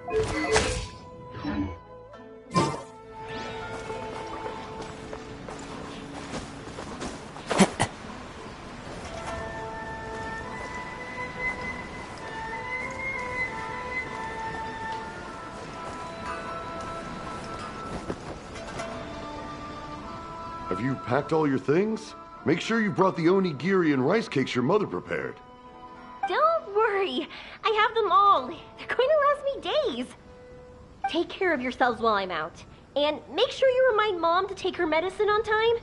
Have you packed all your things? Make sure you brought the onigiri and rice cakes your mother prepared. Don't worry. I have them all. They're going to last me days. Take care of yourselves while I'm out. And make sure you remind Mom to take her medicine on time.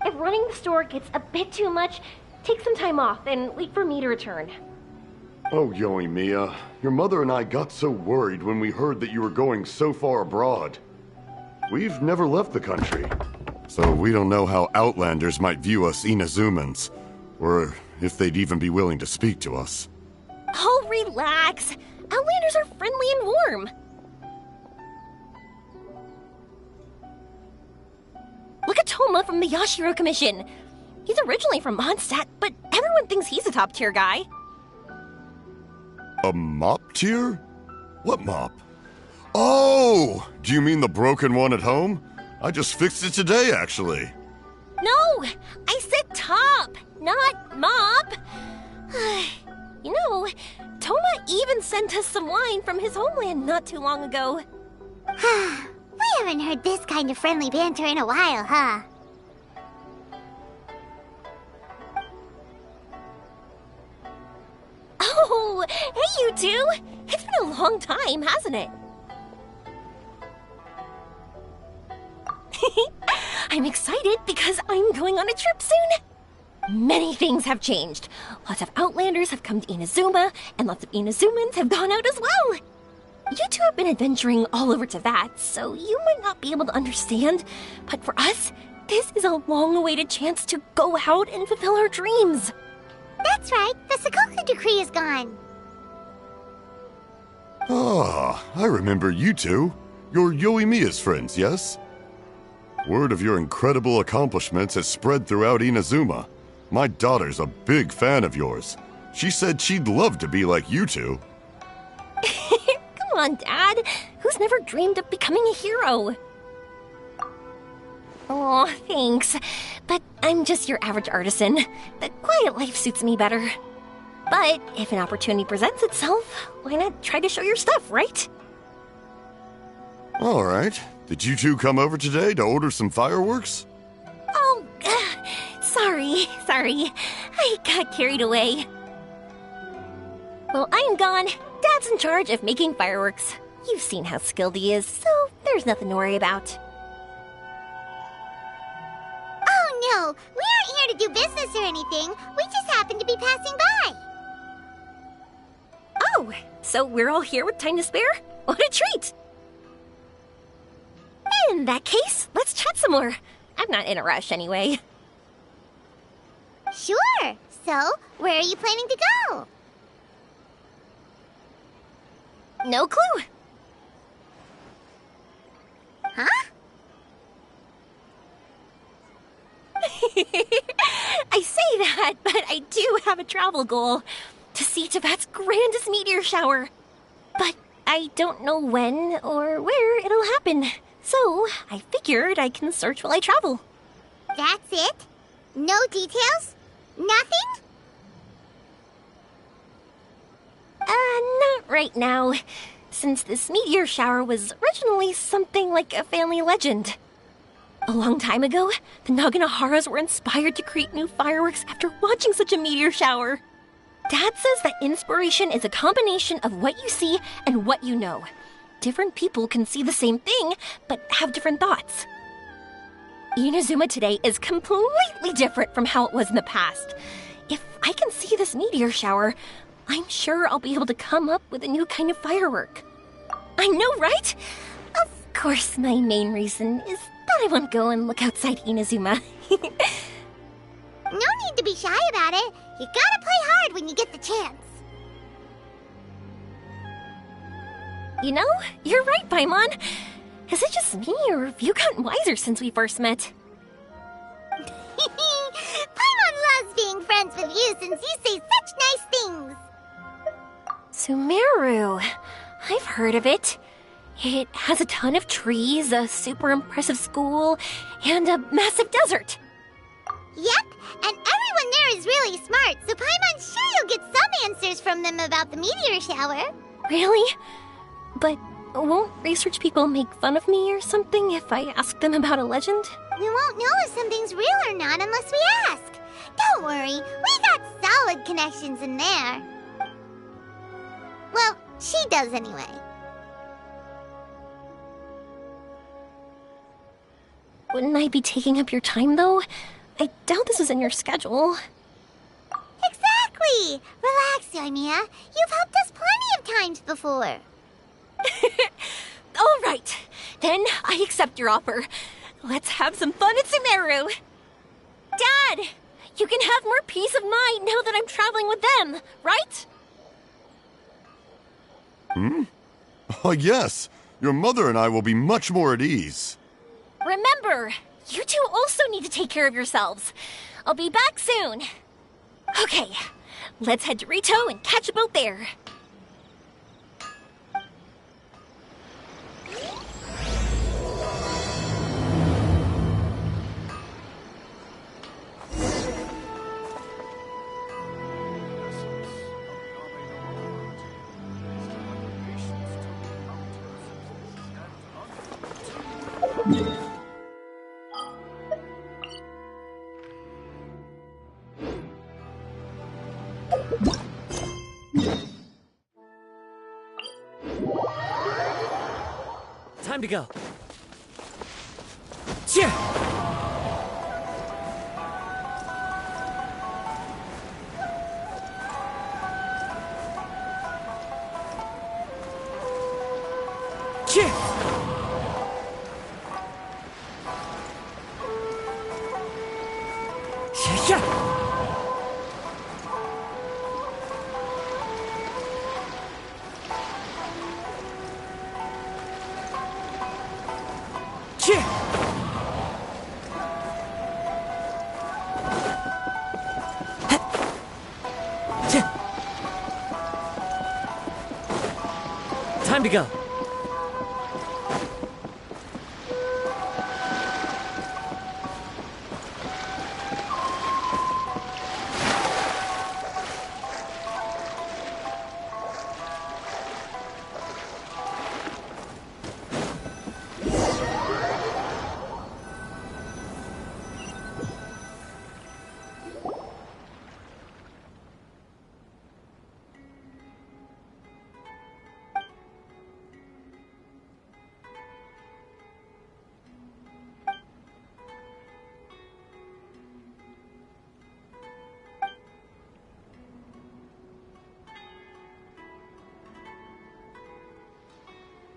If running the store gets a bit too much, take some time off and wait for me to return. Oh, Yoimiya, your mother and I got so worried when we heard that you were going so far abroad. We've never left the country, so we don't know how Outlanders might view us Inazumans, or if they'd even be willing to speak to us. Oh, relax. Outlanders are friendly and warm. Look at Toma from the Yashiro Commission. He's originally from Mondstadt, but everyone thinks he's a top-tier guy. A mop tier? What mop? Oh! Do you mean the broken one at home? I just fixed it today, actually. No! I said top, not mop. You know, Toma even sent us some wine from his homeland not too long ago. We haven't heard this kind of friendly banter in a while, huh? Oh, hey you two! It's been a long time, hasn't it? I'm excited because I'm going on a trip soon. Many things have changed. Lots of Outlanders have come to Inazuma, and lots of Inazumans have gone out as well. You two have been adventuring all over Teyvat, so you might not be able to understand, but for us, this is a long-awaited chance to go out and fulfill our dreams. That's right, the Sakoku decree is gone. Ah, I remember you two. You're Yoimiya's friends, yes? Word of your incredible accomplishments has spread throughout Inazuma. My daughter's a big fan of yours. She said she'd love to be like you two. Come on, Dad. Who's never dreamed of becoming a hero? Oh, thanks. But I'm just your average artisan. The quiet life suits me better. But if an opportunity presents itself, why not try to show your stuff, right? All right. Did you two come over today to order some fireworks? Oh, sorry. I got carried away. Well, I'm gone. Dad's in charge of making fireworks. You've seen how skilled he is, so there's nothing to worry about. Oh no, we aren't here to do business or anything. We just happen to be passing by. Oh, so we're all here with time to spare? What a treat! In that case, let's chat some more. I'm not in a rush anyway. Sure. So, where are you planning to go? No clue. Huh? I say that, but I do have a travel goal. To see Teyvat's grandest meteor shower. But I don't know when or where it'll happen. So, I figured I can search while I travel. That's it? No details? Nothing? Not right now. Since this meteor shower was originally something like a family legend. A long time ago, the Naganaharas were inspired to create new fireworks after watching such a meteor shower. Dad says that inspiration is a combination of what you see and what you know. Different people can see the same thing, but have different thoughts. Inazuma today is completely different from how it was in the past. If I can see this meteor shower, I'm sure I'll be able to come up with a new kind of firework. I know, right? Of course, my main reason is that I want to go and look outside Inazuma. No need to be shy about it. You gotta play hard when you get the chance. You know, you're right, Paimon. Is it just me, or have you gotten wiser since we first met? Paimon loves being friends with you since you say such nice things. Sumeru. I've heard of it. It has a ton of trees, a super impressive school, and a massive desert. Yep, and everyone there is really smart, so Paimon's sure you'll get some answers from them about the meteor shower. Really? But won't research people make fun of me or something if I ask them about a legend? We won't know if something's real or not unless we ask. Don't worry, we got solid connections in there. Well, she does anyway. Wouldn't I be taking up your time, though? I doubt this is in your schedule. Exactly! Relax, Yoimiya. You've helped us plenty of times before. All right, then I accept your offer. Let's have some fun at Sumeru. Dad, you can have more peace of mind now that I'm traveling with them, right? Yes. Your mother and I will be much more at ease. Remember, you two also need to take care of yourselves. I'll be back soon. Okay, let's head to Rito and catch a boat there. Time to go. Cheer! Cheer! Yeah! Cheer! Time to go.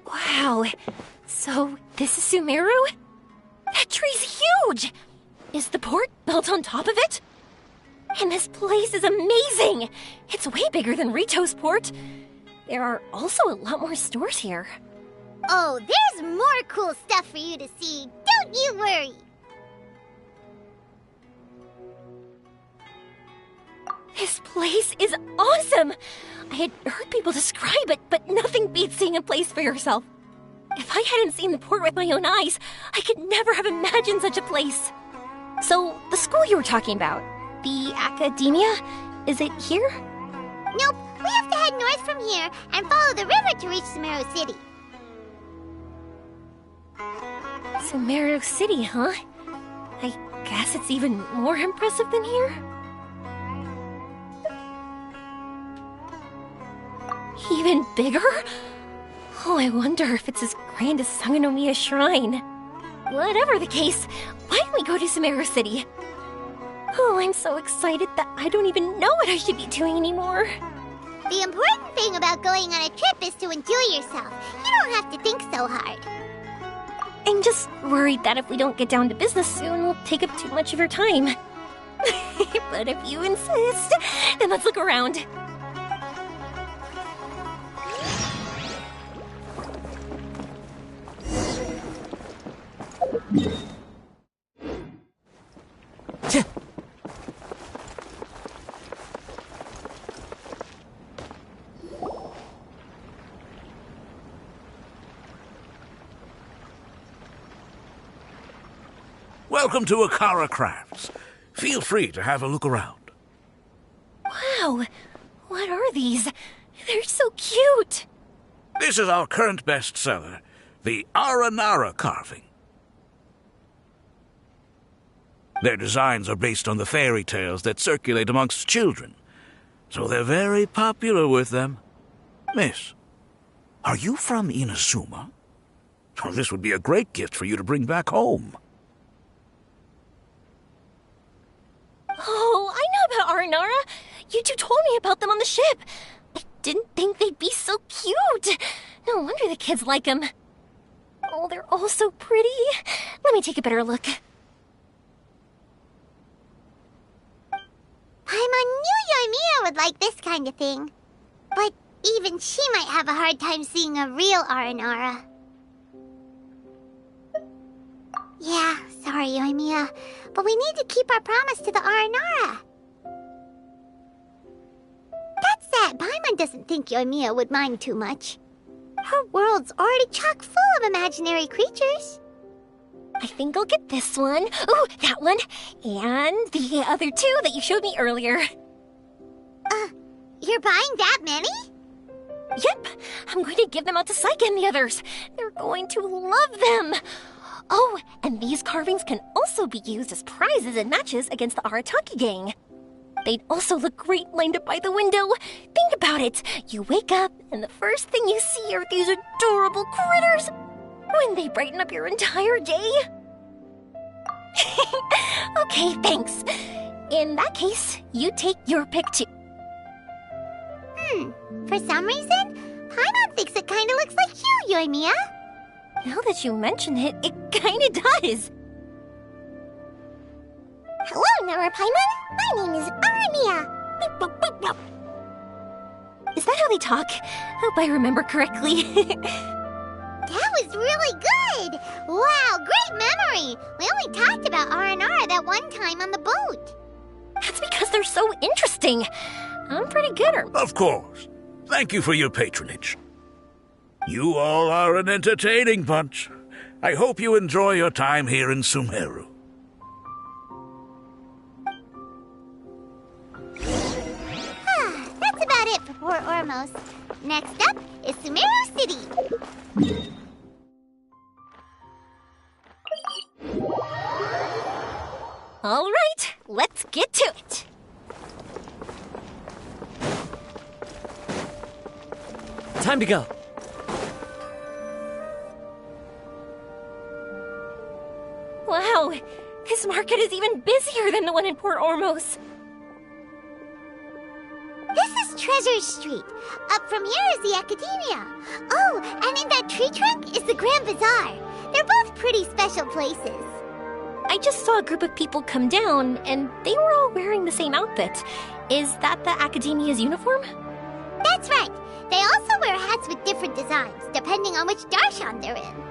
Wow, so this is Sumeru? That tree's huge! Is the port built on top of it? And this place is amazing! It's way bigger than Rito's port. There are also a lot more stores here. Oh, there's more cool stuff for you to see. Don't you worry. This place is awesome! I had heard people describe it, but nothing beats seeing a place for yourself. If I hadn't seen the port with my own eyes, I could never have imagined such a place. So, the school you were talking about, the academia, is it here? Nope, we have to head north from here and follow the river to reach Sumeru City. Sumeru City, huh? I guess it's even more impressive than here. Even bigger? Oh, I wonder if it's as grand as Sangonomiya Shrine. Whatever the case, why don't we go to Sumeru City? Oh, I'm so excited that I don't even know what I should be doing anymore. The important thing about going on a trip is to enjoy yourself. You don't have to think so hard. I'm just worried that if we don't get down to business soon, we'll take up too much of your time. But if you insist, then let's look around. Welcome to Akara Crafts. Feel free to have a look around. Wow, what are these? They're so cute. This is our current bestseller, the Aranara carving. Their designs are based on the fairy tales that circulate amongst children, so they're very popular with them. Miss, are you from Inazuma? Oh, this would be a great gift for you to bring back home. Oh, I know about Aranara. You two told me about them on the ship. I didn't think they'd be so cute. No wonder the kids like them. Oh, they're all so pretty. Let me take a better look. Paimon knew Yoimiya would like this kind of thing. But even she might have a hard time seeing a real Aranara. Yeah, sorry, Yoimiya, but we need to keep our promise to the Aranara. That said, Paimon doesn't think Yoimiya would mind too much. Her world's already chock full of imaginary creatures. I think I'll get this one. Ooh, that one. And the other two that you showed me earlier. You're buying that many? Yep, I'm going to give them out to Saika and the others. They're going to love them. Oh, and these carvings can also be used as prizes in matches against the Arataki gang. They'd also look great lined up by the window. Think about it. You wake up, and the first thing you see are these adorable critters. Wouldn't they brighten up your entire day? Okay, thanks. In that case, you take your pick too. For some reason, Paimon thinks it kinda looks like you, Yoimiya. Now that you mention it, it kinda does. Hello, Nara Paimon. My name is Yoimiya. Boop, boop, boop, boop. Is that how they talk? Hope I remember correctly. That was really good! Wow, great memory! We only talked about Aranara that one time on the boat. That's because they're so interesting. I'm pretty good at... Of course. Thank you for your patronage. You all are an entertaining bunch. I hope you enjoy your time here in Sumeru. That's about it for Port Ormos. Next up is Sumeru City. All right, let's get to it. Time to go. Wow, this market is even busier than the one in Port Ormos. This is Treasure Street. Up from here is the Academia. Oh, and in that tree trunk is the Grand Bazaar. They're both pretty special places. I just saw a group of people come down, and they were all wearing the same outfit. Is that the Academia's uniform? That's right. They also wear hats with different designs, depending on which darshan they're in.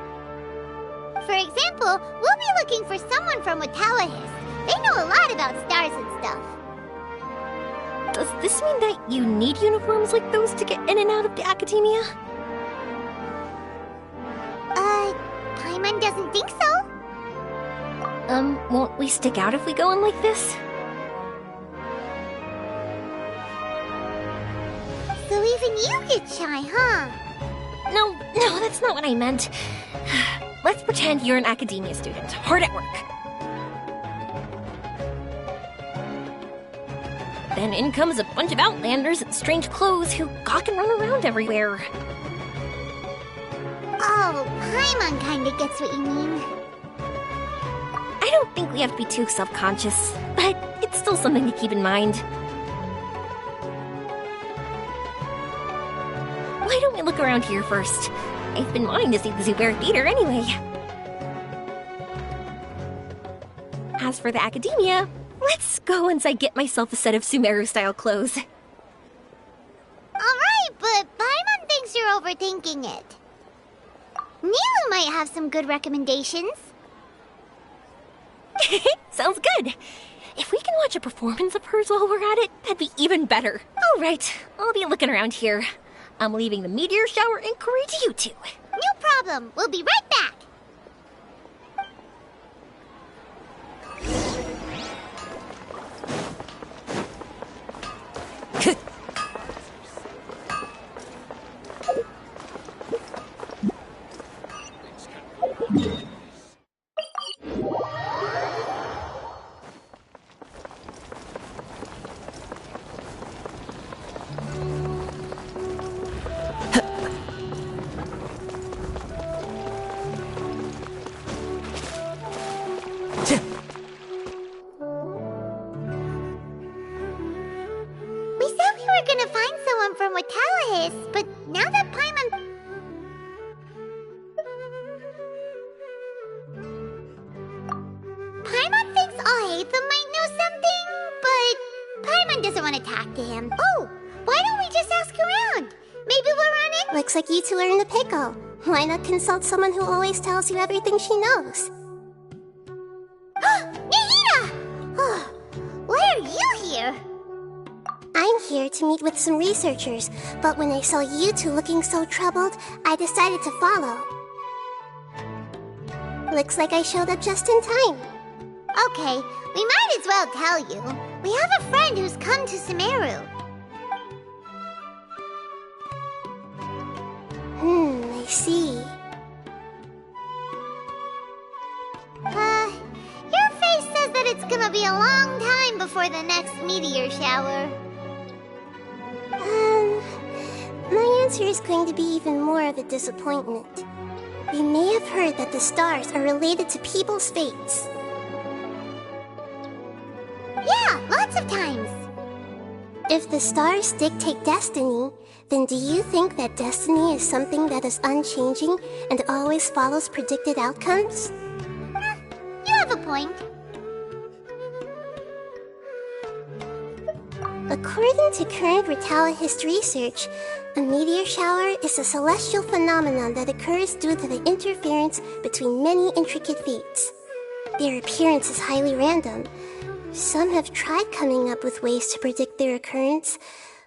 For example, we'll be looking for someone from Watawahis. They know a lot about stars and stuff. Does this mean that you need uniforms like those to get in and out of the Academia? Paimon doesn't think so. Won't we stick out if we go in like this? So even you get shy, huh? No, that's not what I meant. Let's pretend you're an Academia student, hard at work. Then in comes a bunch of Outlanders in strange clothes who gawk and run around everywhere. Oh, Paimon kinda gets what you mean. I don't think we have to be too self-conscious, but it's still something to keep in mind. Why don't we look around here first? I've been wanting to see the Zubair Theater anyway. As for the Academia, let's go once I get myself a set of Sumeru-style clothes. Alright, but Paimon thinks you're overthinking it. Nilu might have some good recommendations. Sounds good. If we can watch a performance of hers while we're at it, that'd be even better. All right, I'll be looking around here. I'm leaving the meteor shower inquiry to you two. No problem. We'll be right back. Paimon doesn't want to talk to him. Oh, why don't we just ask around? Maybe we'll run in. Looks like you two are in a pickle. Why not consult someone who always tells you everything she knows? Nahida! Why are you here? I'm here to meet with some researchers, but when I saw you two looking so troubled, I decided to follow. Looks like I showed up just in time. Okay, we might as well tell you. We have a friend who's come to Sumeru. I see. Your face says that it's gonna be a long time before the next meteor shower. My answer is going to be even more of a disappointment. You may have heard that the stars are related to people's fates. Yeah, lots of times. If the stars dictate destiny, then do you think that destiny is something that is unchanging and always follows predicted outcomes? You have a point. According to current Retaliahist research, a meteor shower is a celestial phenomenon that occurs due to the interference between many intricate fates. Their appearance is highly random. Some have tried coming up with ways to predict their occurrence,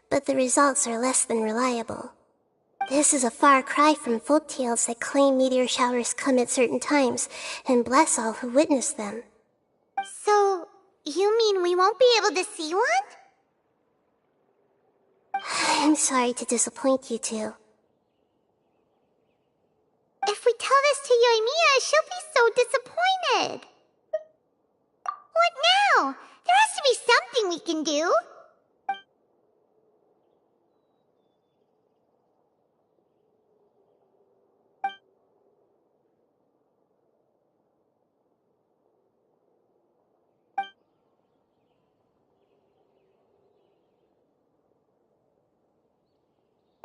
but the results are less than reliable. This is a far cry from folktales that claim meteor showers come at certain times and bless all who witness them. So, you mean we won't be able to see one? I'm sorry to disappoint you two. If we tell this to Yoimiya, she'll be so disappointed. What now? There has to be something we can do.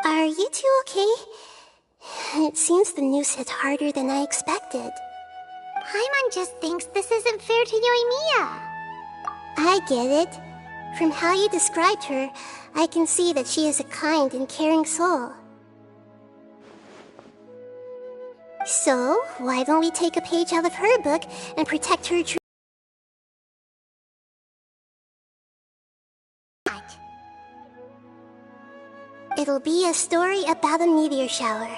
Are you two okay? It seems the news hit harder than I expected. Paimon just thinks this isn't fair to Yoimiya. I get it. From how you described her, I can see that she is a kind and caring soul. So, why don't we take a page out of her book and protect her dream? It'll be a story about a meteor shower.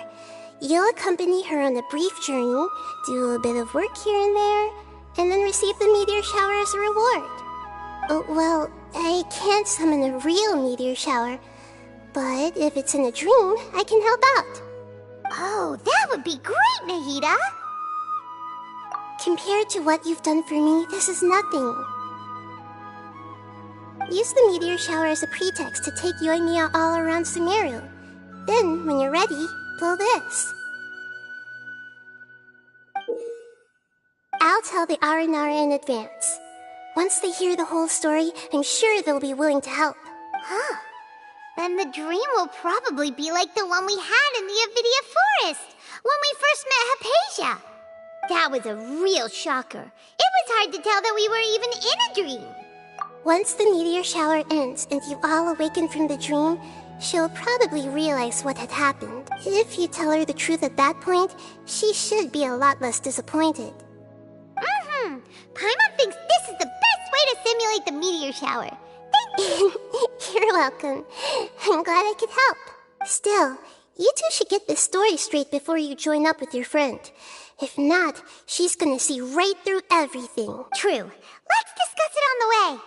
You'll accompany her on a brief journey, do a bit of work here and there, and then receive the meteor shower as a reward. Oh, well, I can't summon a real meteor shower, but if it's in a dream, I can help out. Oh, that would be great, Nahida! Compared to what you've done for me, this is nothing. Use the meteor shower as a pretext to take Yoimiya all around Sumeru. Then, when you're ready, blow this. I'll tell the Aranara in advance. Once they hear the whole story, I'm sure they'll be willing to help. Huh. Then the dream will probably be like the one we had in the Avidia Forest, when we first met Hypatia. That was a real shocker. It was hard to tell that we were even in a dream. Once the meteor shower ends and you all awaken from the dream, she'll probably realize what had happened. If you tell her the truth at that point, she should be a lot less disappointed. Paimon thinks this is the best way to simulate the meteor shower. Thank you. You're welcome. I'm glad I could help. Still, you two should get this story straight before you join up with your friend. If not, she's gonna see right through everything. True. Let's discuss it on the way.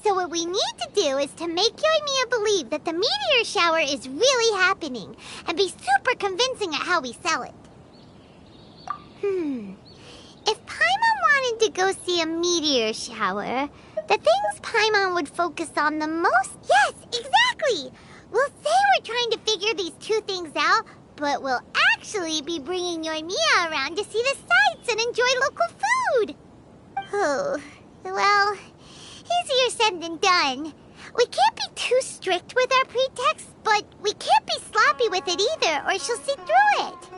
So what we need to do is to make Yoimiya believe that the meteor shower is really happening, and be super convincing at how we sell it. If Paimon wanted to go see a meteor shower, the things Paimon would focus on the most... Yes, exactly! We'll say we're trying to figure these two things out, but we'll actually be bringing Yoimiya around to see the sights and enjoy local food. Oh, well... easier said than done. We can't be too strict with our pretext, but we can't be sloppy with it either, or she'll see through it.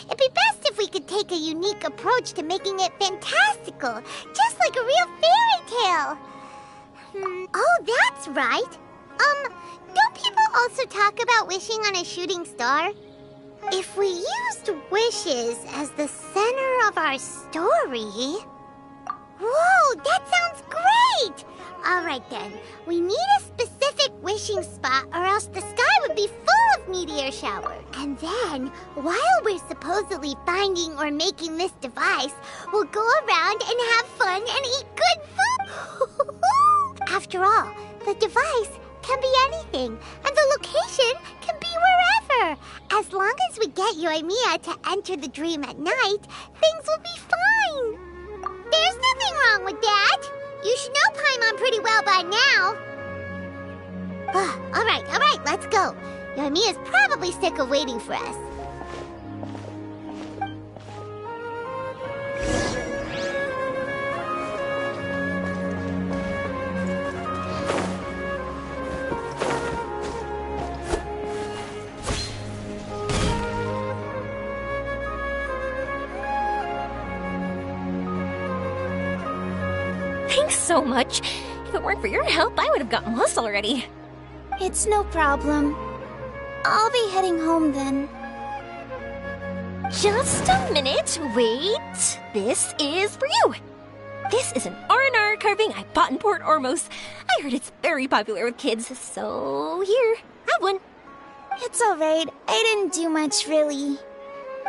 It'd be best if we could take a unique approach to making it fantastical, just like a real fairy tale. Oh, that's right. Don't people also talk about wishing on a shooting star? If we used wishes as the center of our story... Whoa, that sounds great! Alright then, we need a specific wishing spot or else the sky would be full of meteor showers. And then, while we're supposedly finding or making this device, we'll go around and have fun and eat good food! After all, the device can be anything, and the location can be wherever. As long as we get Yoimiya to enter the dream at night, things will be fine. There's nothing wrong with that. You should know Paimon pretty well by now. All right, let's go. Yoimiya's probably sick of waiting for us. Thanks so much. If it weren't for your help, I would have gotten lost already. It's no problem. I'll be heading home then. Just a minute, wait. This is for you. This is an R&R carving I bought in Port Ormos. I heard it's very popular with kids, so here, have one. It's alright. I didn't do much, really.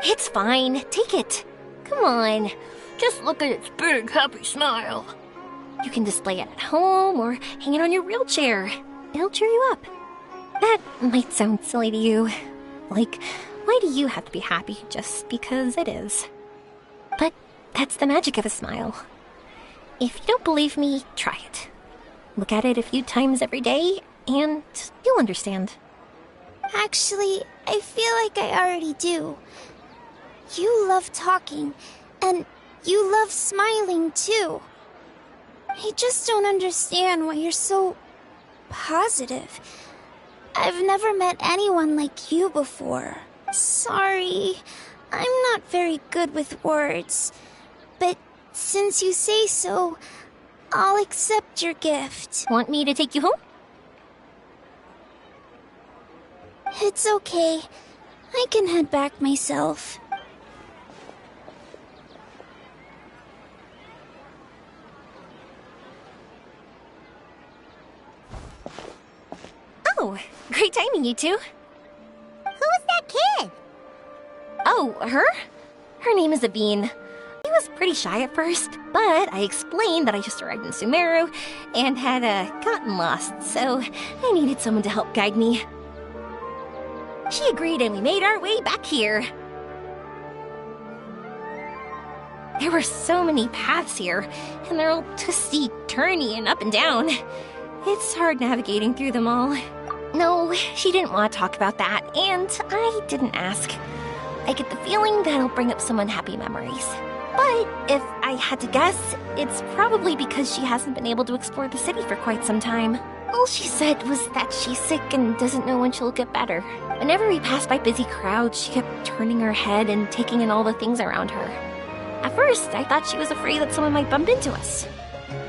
It's fine, take it. Come on, just look at its big, happy smile. You can display it at home or hang it on your wheelchair. It'll cheer you up. That might sound silly to you. Like, why do you have to be happy just because it is? But that's the magic of a smile. If you don't believe me, try it. Look at it a few times every day, and you'll understand. Actually, I feel like I already do. You love talking, and you love smiling too. I just don't understand why you're so positive. I've never met anyone like you before. Sorry, I'm not very good with words. But since you say so, I'll accept your gift. Want me to take you home? It's okay. I can head back myself. Oh, great timing, you two. Who's that kid? Oh, her? Her name is Aveen. She was pretty shy at first, but I explained that I just arrived in Sumeru and had gotten lost, so I needed someone to help guide me. She agreed and we made our way back here. There were so many paths here, and they're all twisty, turny, and up and down. It's hard navigating through them all. No, she didn't want to talk about that, and I didn't ask. I get the feeling that'll bring up some unhappy memories. But if I had to guess, it's probably because she hasn't been able to explore the city for quite some time. All she said was that she's sick and doesn't know when she'll get better. Whenever we passed by busy crowds, she kept turning her head and taking in all the things around her. At first, I thought she was afraid that someone might bump into us.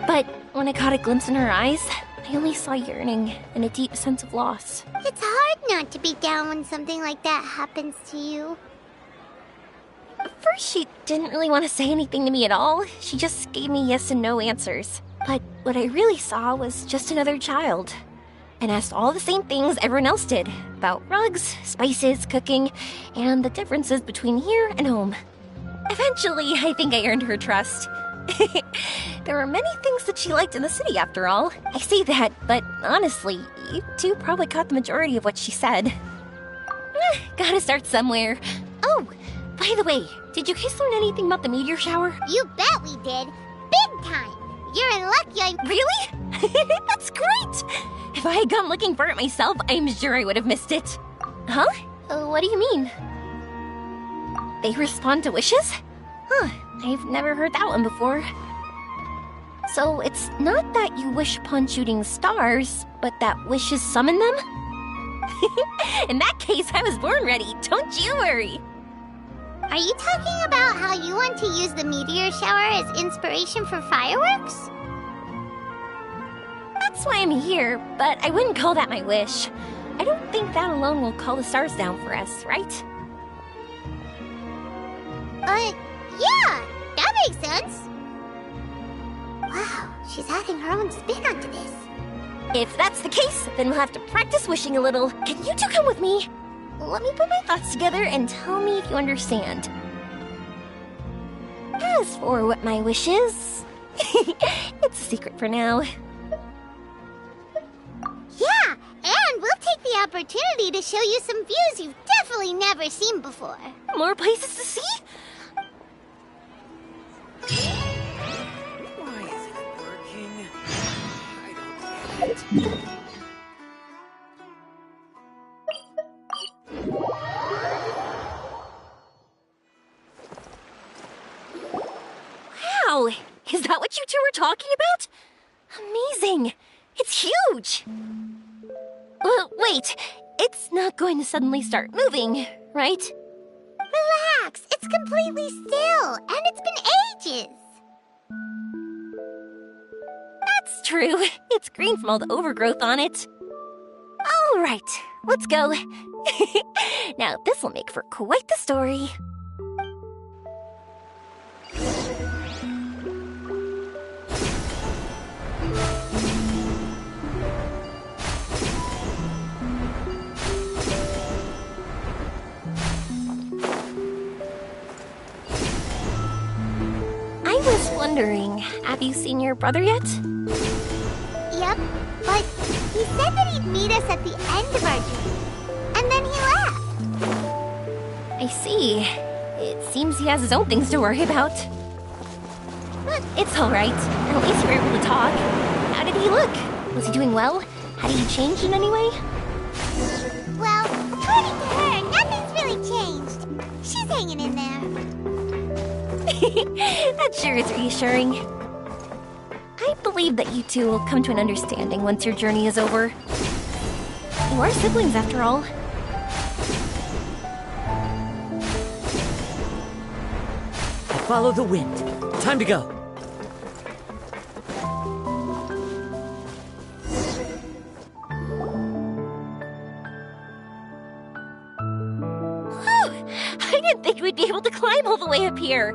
But when I caught a glimpse in her eyes, I only saw yearning and a deep sense of loss. It's hard not to be down when something like that happens to you. At first, she didn't really want to say anything to me at all. She just gave me yes and no answers. But what I really saw was just another child. And asked all the same things everyone else did. About rugs, spices, cooking, and the differences between here and home. Eventually, I think I earned her trust. There were many things that she liked in the city, after all. I say that, but honestly, you two probably caught the majority of what she said. Gotta start somewhere. Oh, by the way, did you guys learn anything about the meteor shower? You bet we did. Big time. You're in luck, Yoimiya. Really? That's great! If I had gone looking for it myself, I'm sure I would have missed it. Huh? What do you mean? They respond to wishes? Huh, I've never heard that one before. So it's not that you wish upon shooting stars, but that wishes summon them? In that case, I was born ready, don't you worry. Are you talking about how you want to use the meteor shower as inspiration for fireworks? That's why I'm here, but I wouldn't call that my wish. I don't think that alone will call the stars down for us, right? Yeah, that makes sense. Wow, she's adding her own spin onto this. If that's the case, then we'll have to practice wishing a little. Can you two come with me? Let me put my thoughts together and tell me if you understand. As for what my wish is, it's a secret for now. Yeah, and we'll take the opportunity to show you some views you've definitely never seen before. More places to see? Why isn't it working? I don't get it. Wow! Is that what you two were talking about? Amazing! It's huge! Well, wait. It's not going to suddenly start moving, right? Relax, it's completely still, and it's been ages. That's true. It's green from all the overgrowth on it. All right, let's go. Now, this will make for quite the story. I was wondering, have you seen your brother yet? Yep, but he said that he'd meet us at the end of our journey, and then he left. I see. It seems he has his own things to worry about. But it's all right. At least we're able to talk. How did he look? Was he doing well? Had he changed in any way? Well, according to her, nothing's really changed. She's hanging in there. That sure is reassuring. I believe that you two will come to an understanding once your journey is over. You are siblings, after all. Follow the wind. Time to go. Whew! I didn't think we'd be able to climb all the way up here.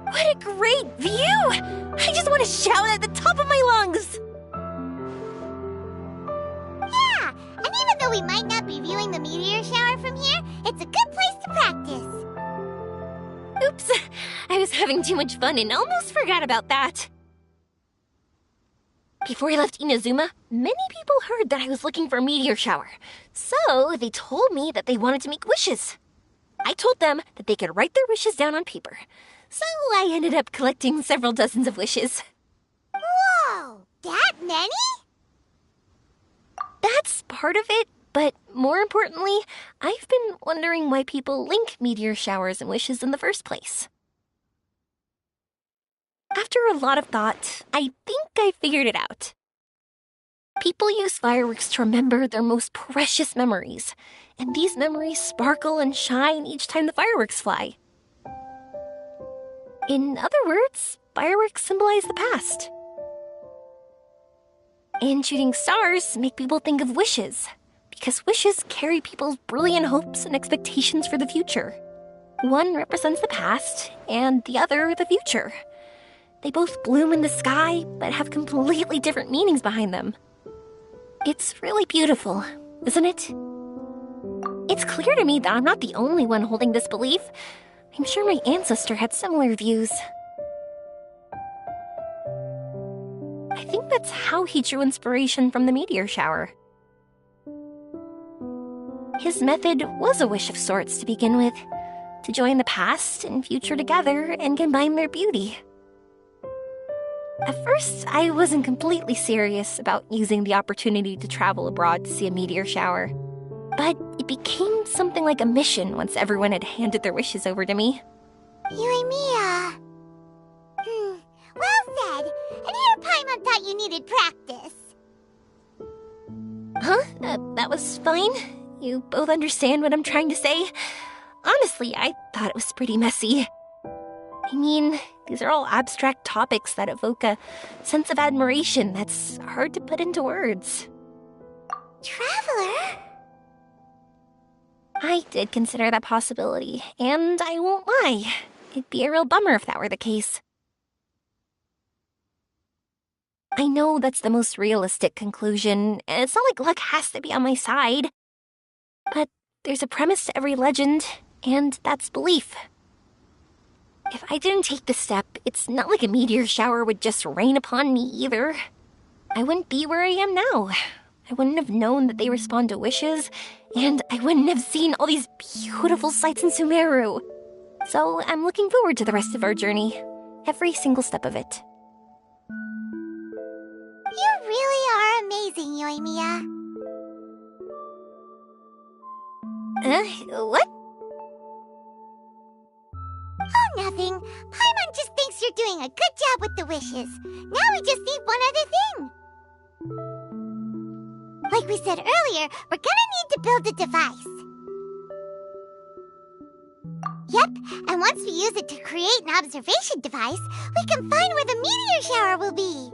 What a great view! I just want to shout at the top of my lungs! Yeah, and even though we might not be viewing the meteor shower from here, it's a good place to practice. Oops, I was having too much fun and almost forgot about that. Before I left Inazuma, many people heard that I was looking for a meteor shower. So they told me that they wanted to make wishes. I told them that they could write their wishes down on paper. So I ended up collecting several dozens of wishes. Whoa, that many? That's part of it, but more importantly, I've been wondering why people link meteor showers and wishes in the first place. After a lot of thought, I think I figured it out. People use fireworks to remember their most precious memories, and these memories sparkle and shine each time the fireworks fly. In other words, fireworks symbolize the past. And shooting stars make people think of wishes, because wishes carry people's brilliant hopes and expectations for the future. One represents the past, and the other the future. They both bloom in the sky, but have completely different meanings behind them. It's really beautiful, isn't it? It's clear to me that I'm not the only one holding this belief. I'm sure my ancestor had similar views. I think that's how he drew inspiration from the meteor shower. His method was a wish of sorts to begin with, to join the past and future together and combine their beauty. At first, I wasn't completely serious about using the opportunity to travel abroad to see a meteor shower. But it became something like a mission once everyone had handed their wishes over to me. Yoimiya. Well said. And here Paimon thought you needed practice. Huh? That was fine? You both understand what I'm trying to say? honestly, I thought it was pretty messy. I mean, these are all abstract topics that evoke a sense of admiration that's hard to put into words. Traveler? I did consider that possibility, and I won't lie. It'd be a real bummer if that were the case. I know that's the most realistic conclusion, and it's not like luck has to be on my side. But there's a premise to every legend, and that's belief. If I didn't take this step, it's not like a meteor shower would just rain upon me either. I wouldn't be where I am now. I wouldn't have known that they respond to wishes, and I wouldn't have seen all these beautiful sights in Sumeru. So I'm looking forward to the rest of our journey. Every single step of it. You really are amazing, Yoimiya. What? Oh, nothing. Paimon just thinks you're doing a good job with the wishes. Now we just need one other thing. Like we said earlier, we're gonna need to build a device. Yep, and once we use it to create an observation device, we can find where the meteor shower will be.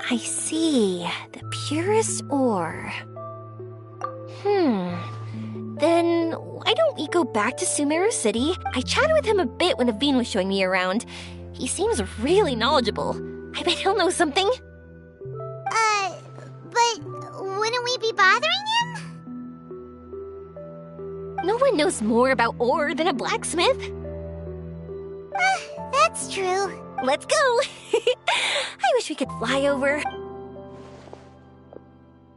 I see. The purest ore. Then why don't we go back to Sumeru City? I chatted with him a bit when Aveen was showing me around. He seems really knowledgeable. I bet he'll know something. But wouldn't we be bothering him? No one knows more about ore than a blacksmith. That's true. Let's go! I wish we could fly over.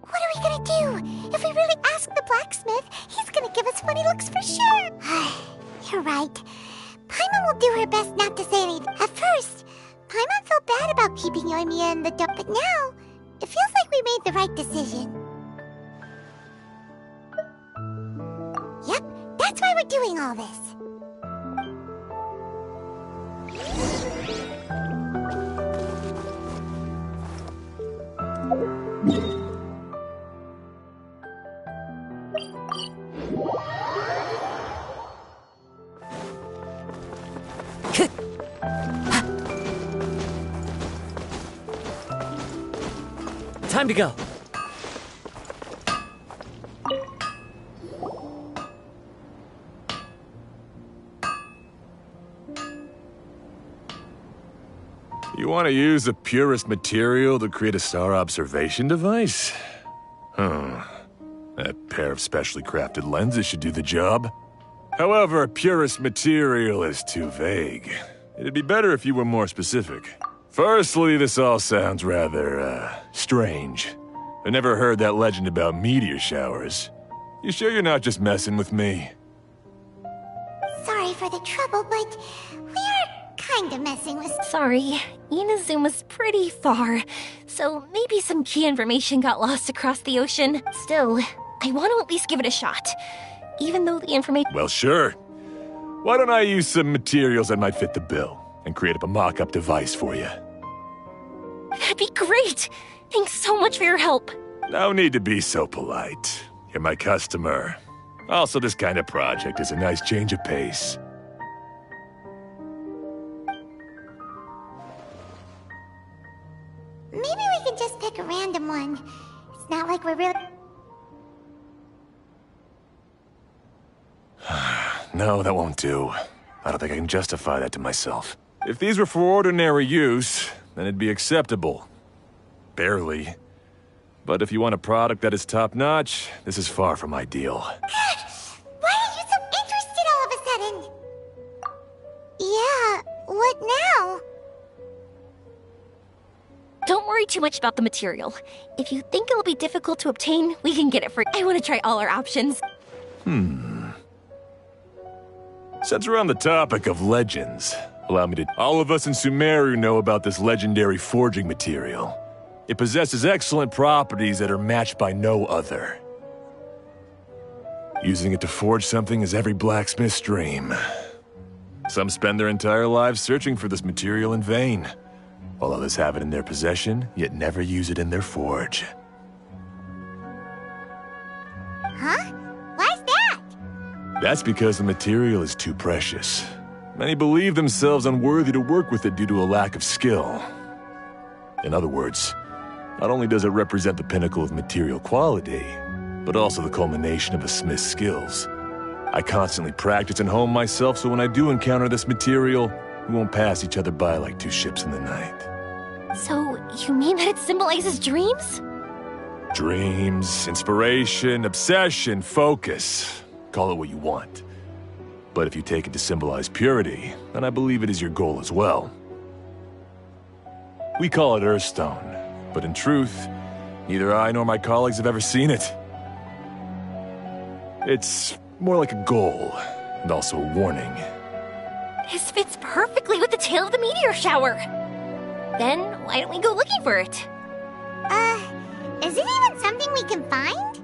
What are we gonna do? If we really ask the blacksmith, he's gonna give us funny looks for sure. You're right. Paimon will do her best not to say anything. At first, Paimon felt bad about keeping Yoimiya in the dark, but now, it feels like we made the right decision. Yep, that's why we're doing all this. Time to go. You want to use the purest material to create a star observation device? Huh. That pair of specially crafted lenses should do the job. However, purest material is too vague. It'd be better if you were more specific. Firstly, this all sounds rather, strange. I never heard that legend about meteor showers. You sure you're not just messing with me? Sorry for the trouble, but we are kinda messing with... Sorry, Inazuma's pretty far, so maybe some key information got lost across the ocean. Still, I want to at least give it a shot, even though the information... Well, sure. Why don't I use some materials that might fit the bill and create up a mock-up device for you? That'd be great! Thanks so much for your help. No need to be so polite. You're my customer. Also, this kind of project is a nice change of pace. Maybe we can just pick a random one. It's not like we're really... No, that won't do. I don't think I can justify that to myself. If these were for ordinary use, then it'd be acceptable. Barely. But if you want a product that is top-notch, this is far from ideal. Why are you so interested all of a sudden? Yeah, what now? Don't worry too much about the material. If you think it'll be difficult to obtain, we can get it for... I want to try all our options. Since we're on the topic of legends, allow me to... All of us in Sumeru know about this legendary forging material. It possesses excellent properties that are matched by no other. Using it to forge something is every blacksmith's dream. Some spend their entire lives searching for this material in vain, while others have it in their possession, yet never use it in their forge. Huh? Why's that? That's because the material is too precious. Many believe themselves unworthy to work with it due to a lack of skill. In other words, not only does it represent the pinnacle of material quality, but also the culmination of a smith's skills. I constantly practice and hone myself, so when I do encounter this material, we won't pass each other by like two ships in the night. So, you mean that it symbolizes dreams? Dreams, inspiration, obsession, focus. Call it what you want. But if you take it to symbolize purity, then I believe it is your goal as well. We call it Earthstone, but in truth, neither I nor my colleagues have ever seen it. It's more like a goal, and also a warning. This fits perfectly with the tale of the meteor shower. Then, why don't we go looking for it? Is it even something we can find?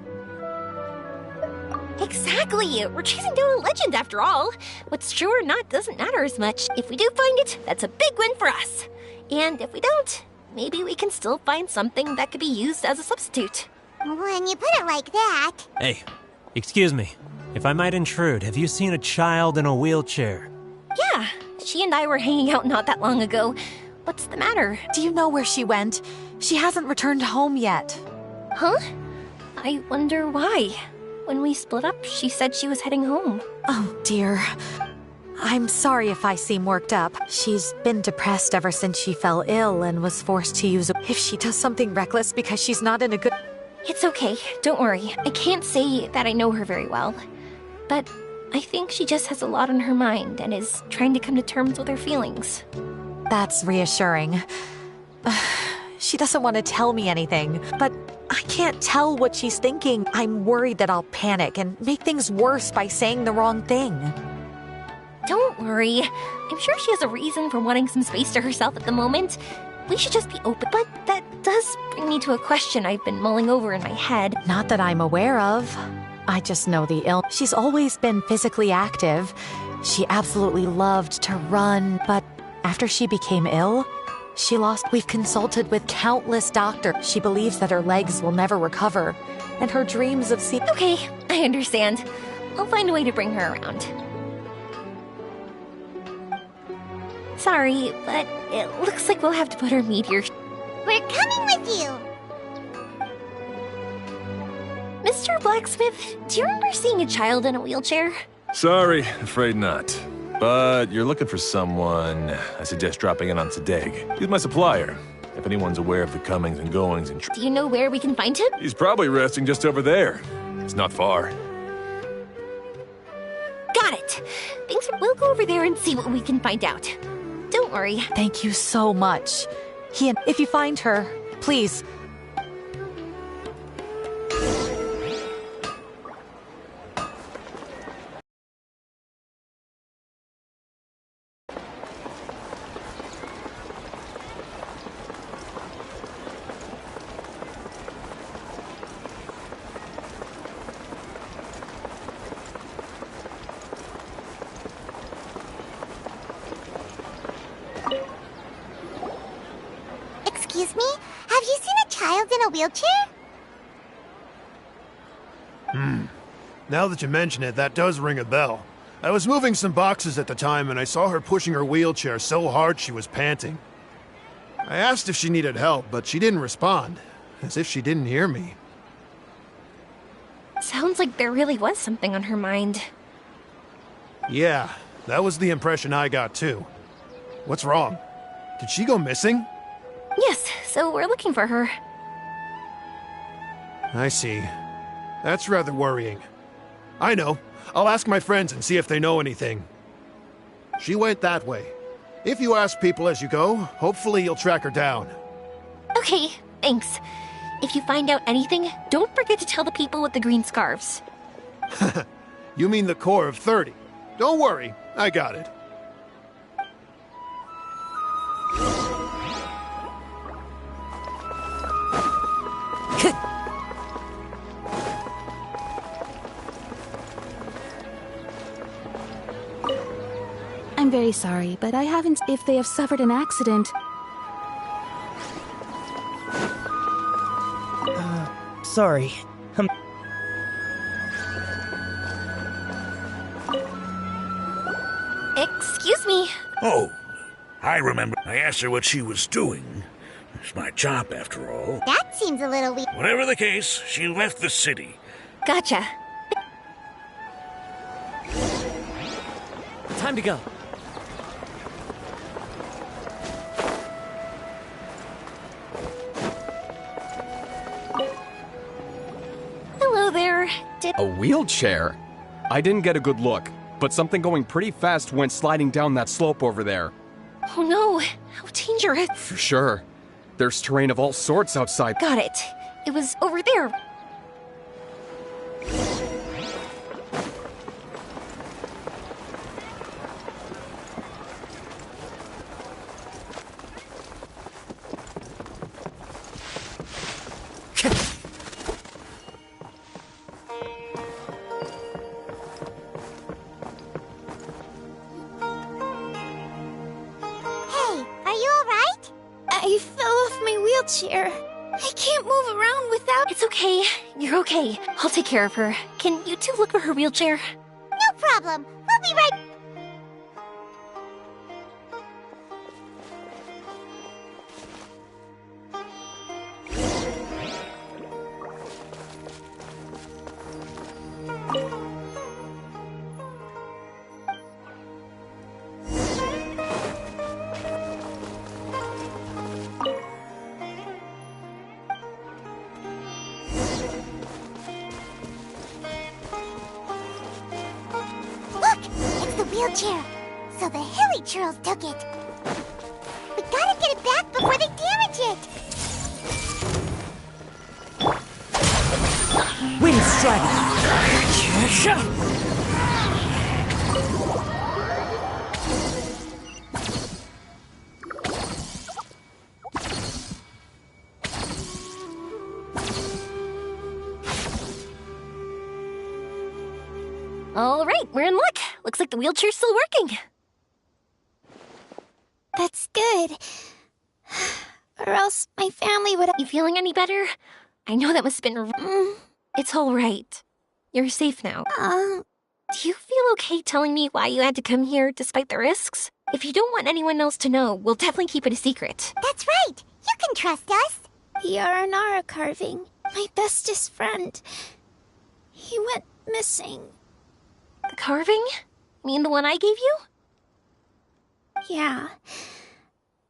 Exactly! We're chasing down a legend after all. What's true or not doesn't matter as much. If we do find it, that's a big win for us. And if we don't, maybe we can still find something that could be used as a substitute. When you put it like that... Hey, excuse me. If I might intrude, have you seen a child in a wheelchair? Yeah, she and I were hanging out not that long ago. What's the matter? Do you know where she went? She hasn't returned home yet. Huh? I wonder why. When we split up, she said she was heading home. Oh, dear. I'm sorry if I seem worked up. She's been depressed ever since she fell ill and was forced to use If she does something reckless because she's not in a good... It's okay, don't worry. I can't say that I know her very well. But I think she just has a lot on her mind and is trying to come to terms with her feelings. That's reassuring. She doesn't want to tell me anything, but I can't tell what she's thinking. I'm worried that I'll panic and make things worse by saying the wrong thing. Don't worry. I'm sure she has a reason for wanting some space to herself at the moment. We should just be open. But that does bring me to a question I've been mulling over in my head. Not that I'm aware of. I just know the ill. She's always been physically active. She absolutely loved to run, but after she became ill, she lost. We've consulted with countless doctors. She believes that her legs will never recover, and her dreams of seeing... Okay, I understand. I'll find a way to bring her around. Sorry, but it looks like we'll have to put her meteor... We're coming with you! Mr. Blacksmith, do you remember seeing a child in a wheelchair? Sorry, afraid not. But you're looking for someone. I suggest dropping in on Sadeg. He's my supplier. If anyone's aware of the comings and goings and... Do you know where we can find him? He's probably resting just over there. It's not far. Got it. Thanks. We'll go over there and see what we can find out. Don't worry. Thank you so much. If you find her, please... Excuse me? Have you seen a child in a wheelchair? Now that you mention it, that does ring a bell. I was moving some boxes at the time and I saw her pushing her wheelchair so hard she was panting. I asked if she needed help, but she didn't respond, as if she didn't hear me. Sounds like there really was something on her mind. Yeah, that was the impression I got too. What's wrong? Did she go missing? Yes, so we're looking for her. I see. That's rather worrying. I know. I'll ask my friends and see if they know anything. She went that way. If you ask people as you go, hopefully you'll track her down. Okay, thanks. If you find out anything, don't forget to tell the people with the green scarves. You mean the core of 30. Don't worry, I got it. I'm very sorry, but I haven't... If they have suffered an accident... Sorry. Oh, I remember. I asked her what she was doing. It's my job, after all. That seems a little weird. Whatever the case, she left the city. Gotcha. Time to go. Hello there. A wheelchair? I didn't get a good look, but something going pretty fast went sliding down that slope over there. Oh no, how dangerous. For sure. There's terrain of all sorts outside. Got it. It was over there. Hey, are you alright? I fell off my wheelchair. I can't move around without. It's okay. You're okay. I'll take care of her. Can you two look for her wheelchair? No problem. We'll be right. Look! It's the wheelchair. So the hilly churls took it. We gotta get it back before they damage it. Wind strike! All right, we're in luck. Looks like the wheelchair's still working. That's good. Or else my family would. You feeling any better? I know that must have been. It's all right. You're safe now. Do you feel okay telling me why you had to come here despite the risks? If you don't want anyone else to know, we'll definitely keep it a secret. That's right. You can trust us. The Aranara carving. My bestest friend. He went missing. The carving? Mean the one I gave you? Yeah.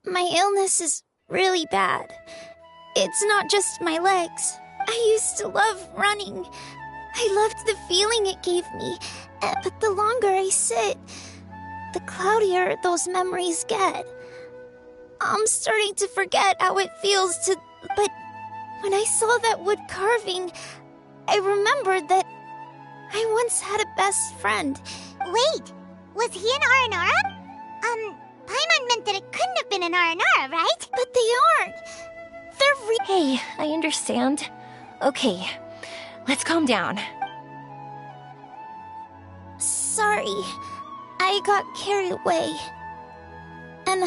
My illness is really bad. It's not just my legs. I used to love running. I loved the feeling it gave me. But the longer I sit, the cloudier those memories get. I'm starting to forget how it feels to. But when I saw that wood carving, I remembered that I once had a best friend. Wait, was he an Aranara? Paimon meant that it couldn't have been an Aranara, right? But they aren't. They're Hey, I understand. Okay, let's calm down. Sorry, I got carried away. And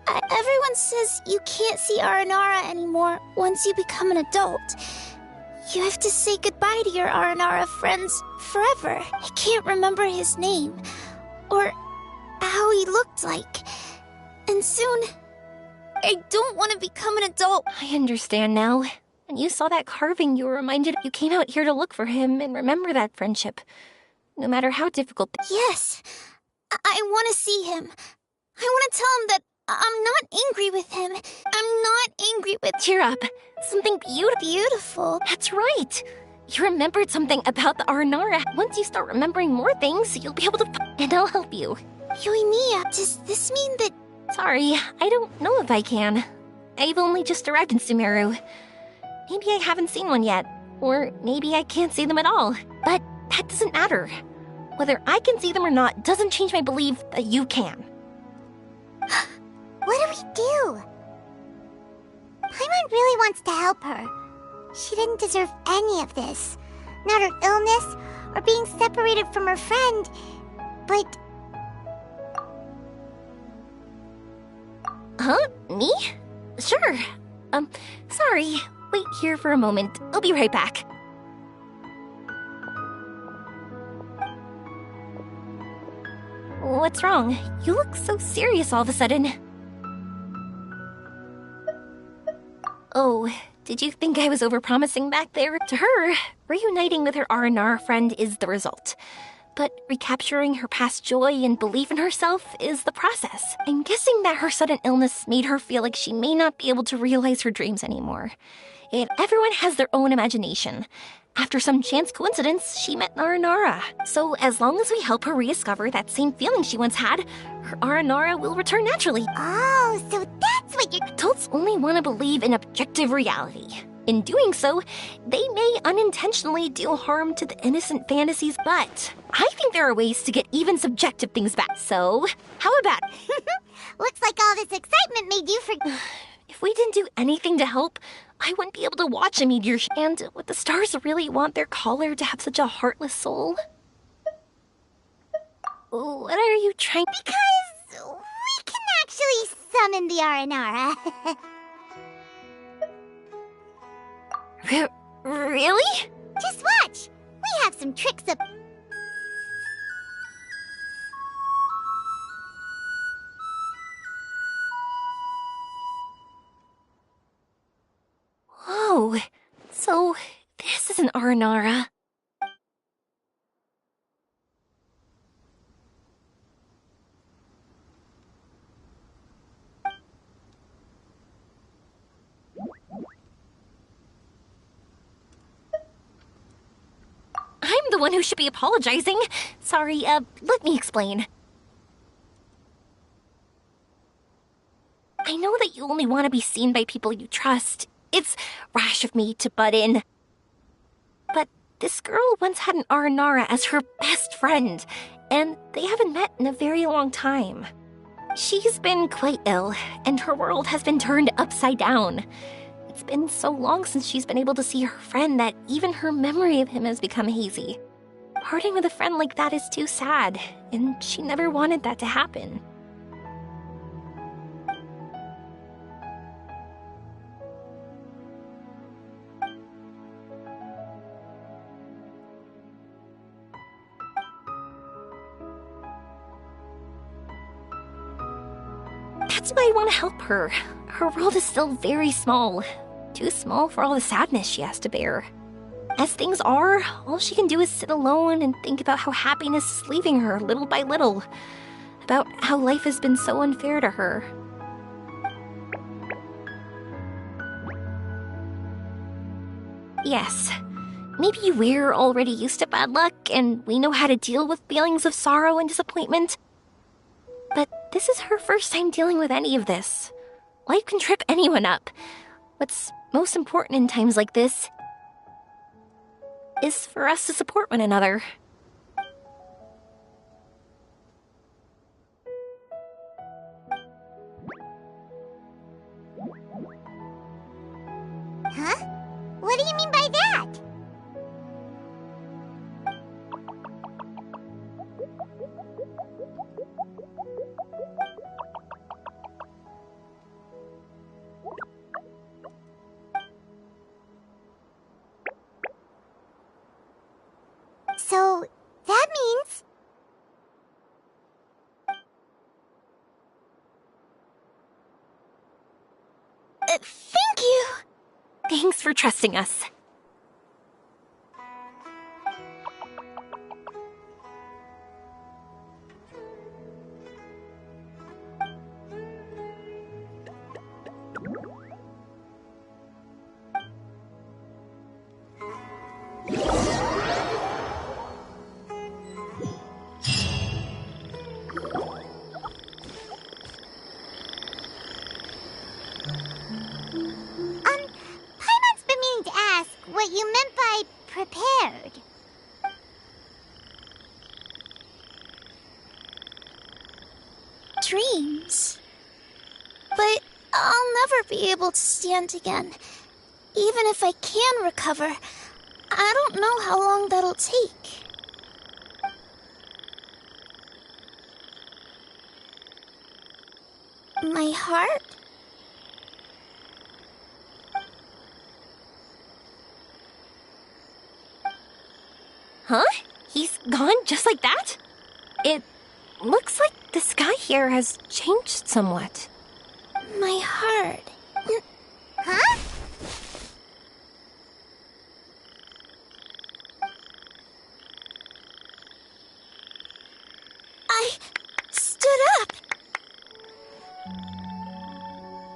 everyone says you can't see Aranara anymore once you become an adult. You have to say goodbye to your Aranara friends forever. I can't remember his name, or how he looked like. And soon, I don't want to become an adult. I understand now. When you saw that carving, you were reminded you came out here to look for him and remember that friendship. No matter how difficult. Yes, I want to see him. I want to tell him that I'm not angry with him. I'm not angry with. Cheer up. Something Beautiful. That's right. You remembered something about the Aranara. Once you start remembering more things, you'll be able to. And I'll help you. Yoimiya, does this mean that. Sorry, I don't know if I can. I've only just arrived in Sumeru. Maybe I haven't seen one yet. Or maybe I can't see them at all. But that doesn't matter. Whether I can see them or not doesn't change my belief that you can. What do we do? Paimon really wants to help her. She didn't deserve any of this. Not her illness, or being separated from her friend. But... Huh? Me? Sure. Sorry. Wait here for a moment. I'll be right back. What's wrong? You look so serious all of a sudden. Oh, did you think I was overpromising back there? To her, reuniting with her Aranara friend is the result. But recapturing her past joy and belief in herself is the process. I'm guessing that her sudden illness made her feel like she may not be able to realize her dreams anymore. Yet everyone has their own imagination. After some chance coincidence, she met Aranara. So as long as we help her rediscover that same feeling she once had, her Aranara will return naturally. Oh, so that's what you're... Adults only want to believe in objective reality. In doing so, they may unintentionally do harm to the innocent fantasies, but I think there are ways to get even subjective things back. So, how about Looks like all this excitement made you forget. if we didn't do anything to help, I wouldn't be able to watch a meteor and would the stars really want their caller to have such a heartless soul? What are you trying... Because we can actually summon the Aranara. Really? Just watch. We have some tricks up... Whoa, so this is an Aranara. I'm the one who should be apologizing. Sorry, let me explain. I know that you only want to be seen by people you trust. It's rash of me to butt in. But this girl once had an Aranara as her best friend, and they haven't met in a very long time. She's been quite ill, and her world has been turned upside down. It's been so long since she's been able to see her friend that even her memory of him has become hazy. Parting with a friend like that is too sad, and she never wanted that to happen. That's why I want to help her. Her world is still very small. Too small for all the sadness she has to bear. As things are, all she can do is sit alone and think about how happiness is leaving her little by little. About how life has been so unfair to her. Yes, maybe we're already used to bad luck and we know how to deal with feelings of sorrow and disappointment. But this is her first time dealing with any of this. Life can trip anyone up. What's most important in times like this is for us to support one another. Huh? What do you mean by that? So, that means... Thank you! Thanks for trusting us. Paimon's been meaning to ask what you meant by prepared. Dreams. But I'll never be able to stand again. Even if I can recover, I don't know how long that'll take. My heart? Huh? He's gone just like that? looks like the sky here has changed somewhat. My heart. Huh? I stood up.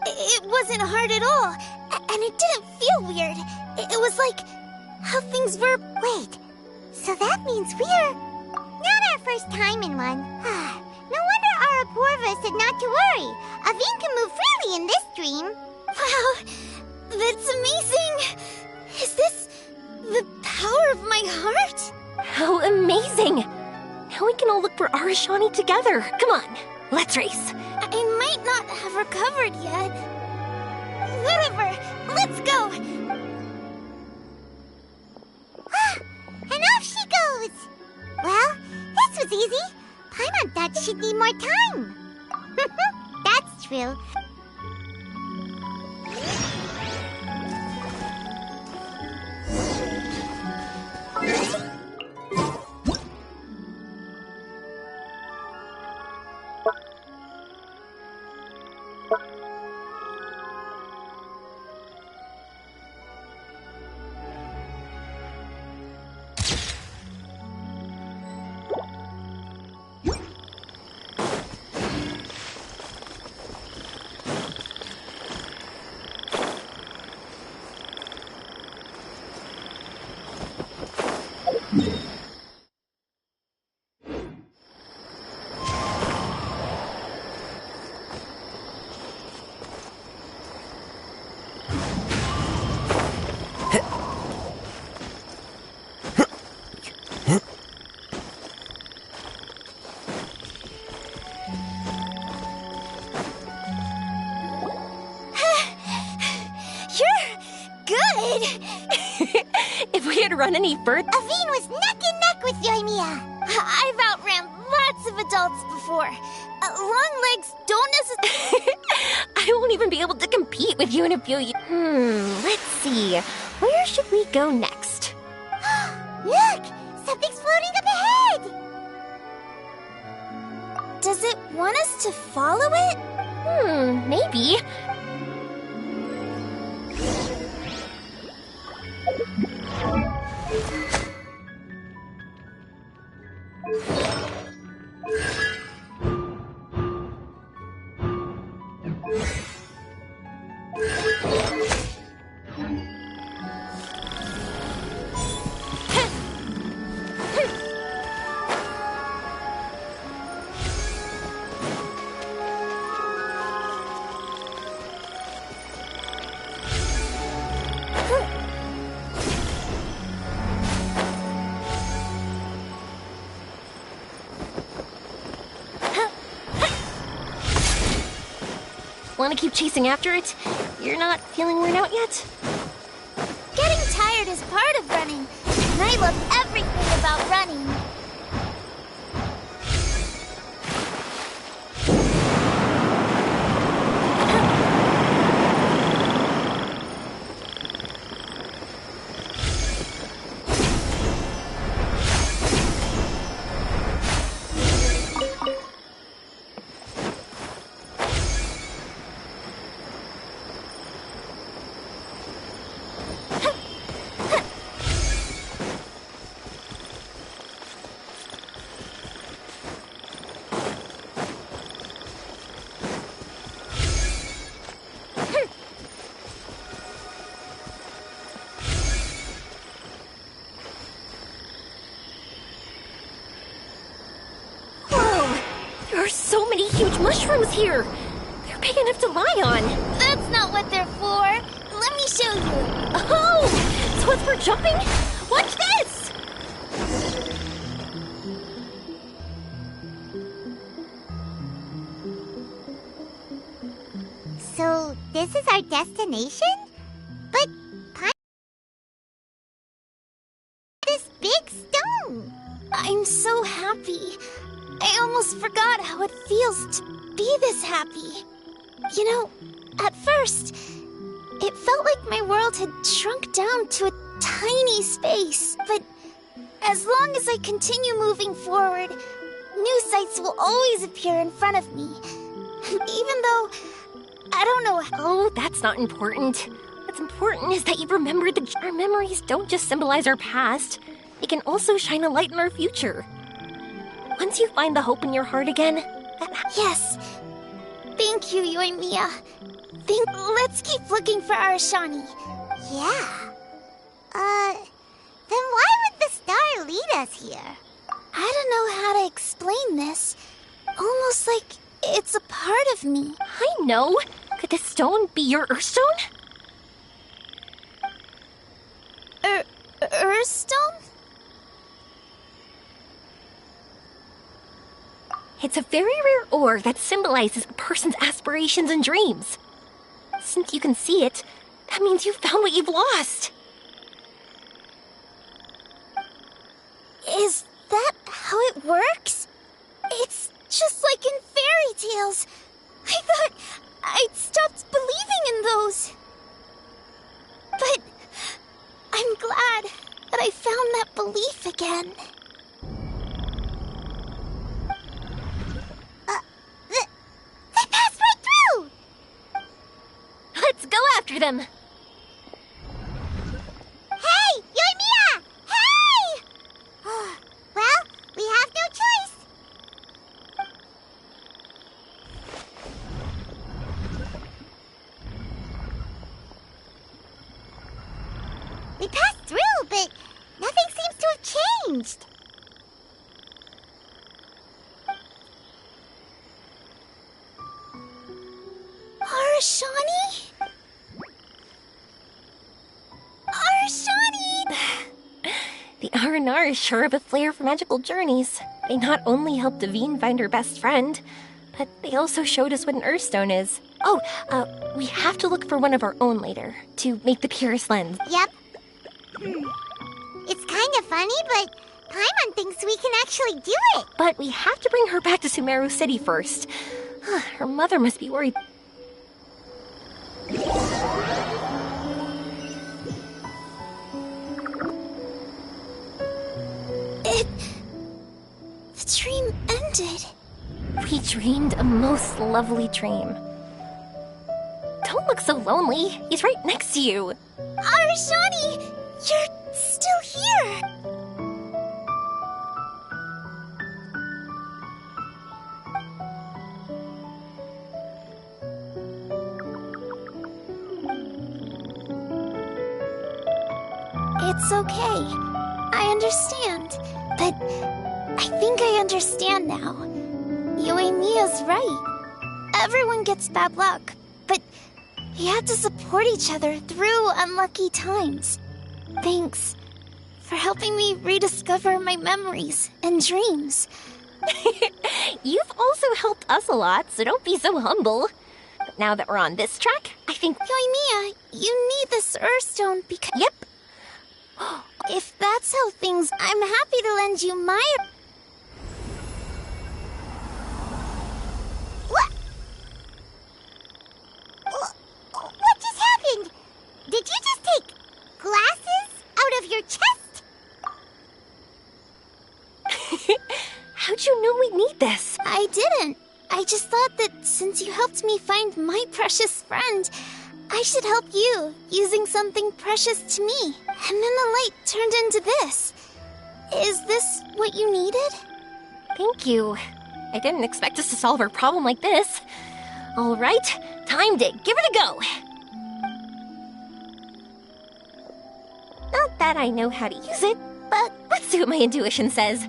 It wasn't hard at all, and it didn't feel weird. It was like how things were. Wait, so that means we're not our first time in one. No wonder Arapurva said not to worry. Aveen can move freely in this dream. Wow, that's amazing. Is this the power of my heart? How amazing! Now we can all look for Arashani together. Come on, let's race. I might not have recovered yet. Whatever, let's go. And off she goes. Well, this was easy. Paimon thought she'd need more time. That's true. If we had run any further... Aveen was neck and neck with Yoimiya. I've outran lots of adults before. Long legs don't necessarily... I won't even be able to compete with you in a few years. Let's see. Where should we go next? Look! Something's floating up ahead! Does it want us to follow it? Maybe. Want to keep chasing after it? You're not feeling worn out yet? Getting tired is part of running, and I love everything about running. There are so many huge mushrooms here! They're big enough to lie on! That's not what they're for! Let me show you! Oh! So it's for jumping? Watch this! So, this is our destination? But this big stone! I'm so happy. I almost forgot how it feels to be this happy. You know, at first, it felt like my world had shrunk down to a tiny space. But as long as I continue moving forward, new sights will always appear in front of me. Even though I don't know how. Oh, that's not important. What's important is that you remember that our memories don't just symbolize our past. They can also shine a light in our future. Once you find the hope in your heart again, Yes. Thank you, Yoimiya. Let's keep looking for Arashani. Yeah. Then why would the star lead us here? I don't know how to explain this. Almost like it's a part of me. I know. Could this stone be your Earthstone? Earthstone? It's a very rare ore that symbolizes a person's aspirations and dreams. Since you can see it, that means you found what you've lost. Is that how it works? It's just like in fairy tales. I thought I'd stopped believing in those. But I'm glad that I found that belief again. They passed right through! Let's go after them. Hey, Yoimiya! Hey! Well, we have no choice. We passed through, but nothing seems to have changed. Arashani? Arashani! The R&R is sure of a flair for magical journeys. They not only helped Davine find her best friend, but they also showed us what an Earthstone is. Oh, we have to look for one of our own later, to make the purest lens. Yep. It's kind of funny, but Paimon thinks we can actually do it. But we have to bring her back to Sumeru City first. Her mother must be worried. The dream ended. We dreamed a most lovely dream. Don't look so lonely. He's right next to you. Arashani! You're still here! It's okay. I understand. But I think I understand now. Yoimiya's right. Everyone gets bad luck, but we have to support each other through unlucky times. Thanks for helping me rediscover my memories and dreams. You've also helped us a lot, so don't be so humble. But now that we're on this track, I think... Yoimiya, you need this Earthstone because... Yep. If that's how things... I'm happy to lend you my... What just happened? Did you just take glasses out of your chest? How'd you know we'd need this? I didn't. I just thought that since you helped me find my precious friend, I should help you using something precious to me. And then the light turned into this. Is this what you needed? Thank you. I didn't expect us to solve our problem like this. All right, time to give it a go. Not that I know how to use it, but let's see what my intuition says.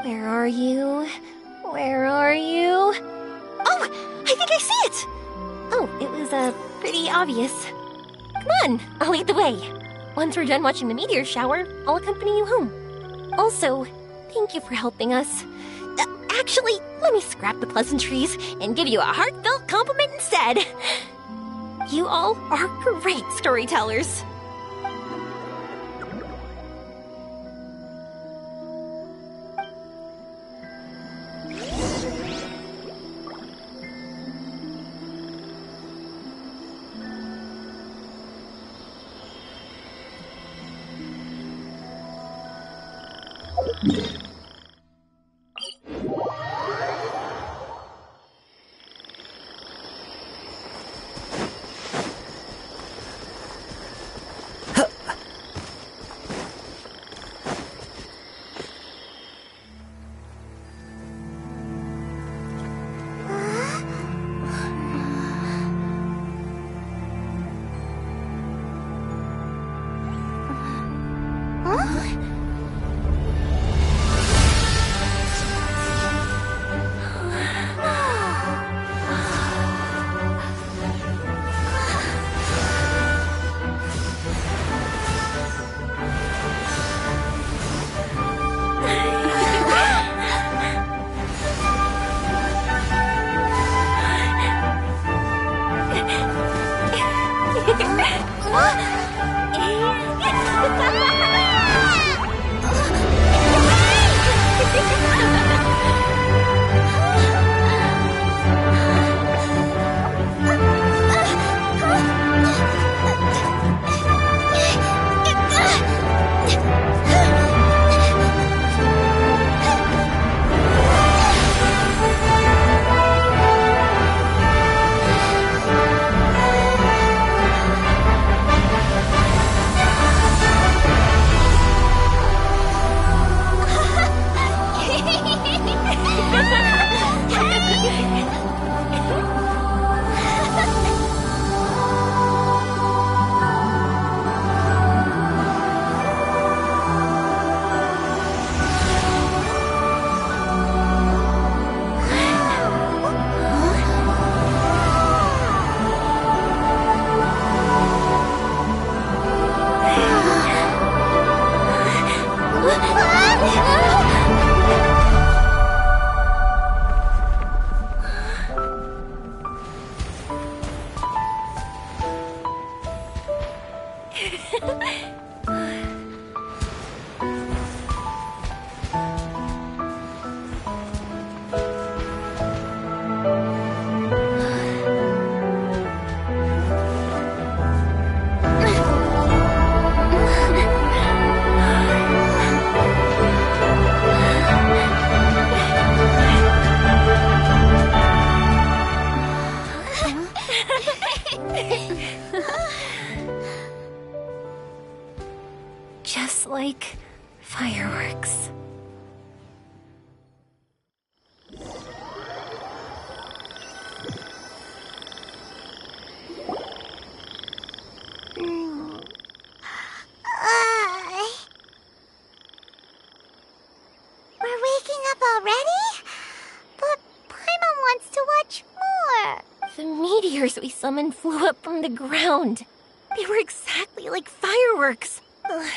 Where are you? Where are you? Oh, I think I see it! Oh, it was, pretty obvious. Come on, I'll lead the way. Once we're done watching the meteor shower, I'll accompany you home. Also, thank you for helping us. Actually, let me scrap the pleasantries and give you a heartfelt compliment instead. You all are great storytellers. Just like fireworks. We're waking up already? But Paimon wants to watch more. The meteors we summoned flew up from the ground. They were exactly like fireworks. Ugh,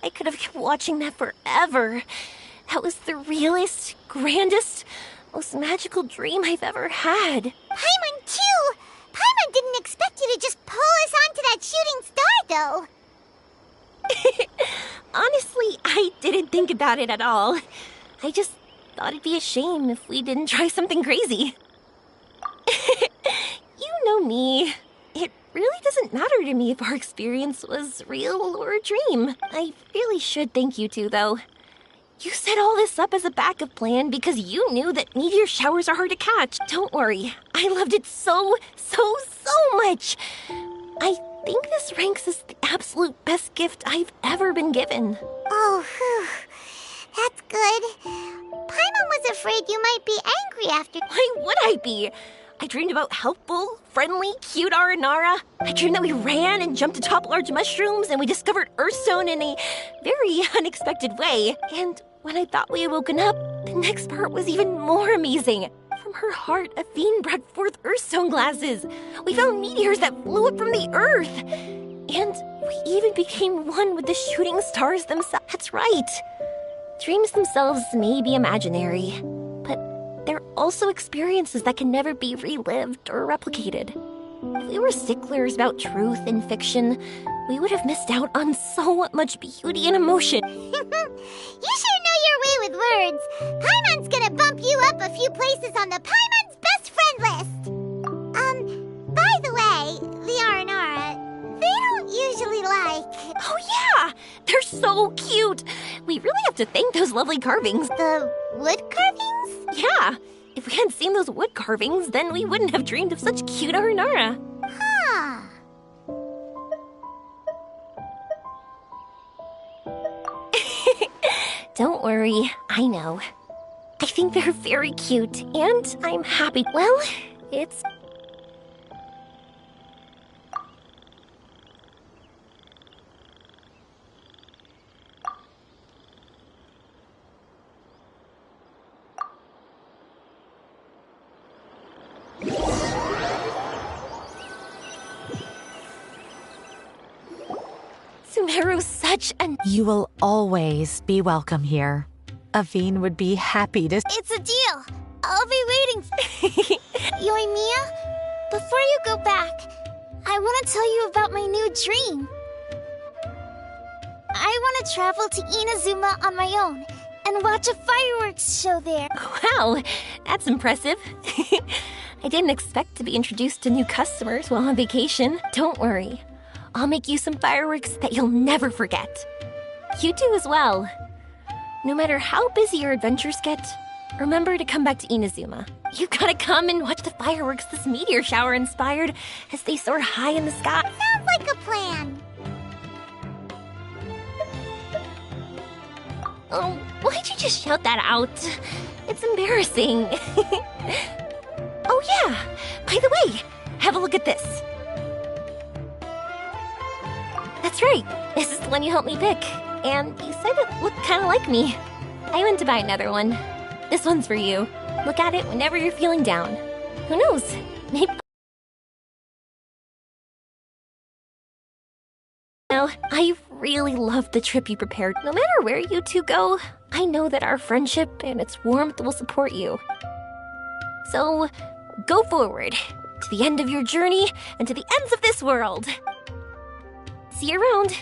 I could have kept watching that forever. That was the realest, grandest, most magical dream I've ever had. Paimon too! Paimon didn't expect you to just pull us onto that shooting star, though. Honestly, I didn't think about it at all. I just thought it'd be a shame if we didn't try something crazy. You know me. It really doesn't matter to me if our experience was real or a dream. I really should thank you two, though. You set all this up as a backup plan because you knew that meteor showers are hard to catch. Don't worry. I loved it so much. I think this ranks as the absolute best gift I've ever been given. Oh, whew. That's good. Paimon was afraid you might be angry after... Why would I be? I dreamed about helpful, friendly, cute Aranara. I dreamed that we ran and jumped atop large mushrooms and we discovered Earthstone in a very unexpected way. And when I thought we had woken up, the next part was even more amazing. From her heart, Athene brought forth Earthstone glasses. We found meteors that flew up from the Earth. And we even became one with the shooting stars themselves. That's right. Dreams themselves may be imaginary, but they're also experiences that can never be relived or replicated. If we were sticklers about truth in fiction, we would have missed out on so much beauty and emotion. You sure know your way with words. Paimon's gonna bump you up a few places on the Paimon's best friend list. By the way, the Aranara, they don't usually like... Oh yeah! They're so cute! We really have to thank those lovely carvings. The wood carvings? Yeah! If we hadn't seen those wood carvings, then we wouldn't have dreamed of such cute Aranara. Huh. Don't worry, I know. I think they're very cute, and I'm happy. Well, it's... Sumeru's such an... You will always be welcome here. Aveen would be happy to... It's a deal. I'll be waiting. Yoimiya, before you go back, I want to tell you about my new dream. I want to travel to Inazuma on my own and watch a fireworks show there. Wow, that's impressive. I didn't expect to be introduced to new customers while on vacation. Don't worry. I'll make you some fireworks that you'll never forget. You do as well. No matter how busy your adventures get, remember to come back to Inazuma. You've gotta come and watch the fireworks this meteor shower inspired as they soar high in the sky. Sounds like a plan. Oh, why'd you just shout that out? It's embarrassing. Oh yeah, by the way, have a look at this. That's right, this is the one you helped me pick. And you said it looked kind of like me. I went to buy another one. This one's for you. Look at it whenever you're feeling down. Who knows? Maybe... Now, I really love the trip you prepared. No matter where you two go, I know that our friendship and its warmth will support you. So, go forward, to the end of your journey and to the ends of this world. See you around.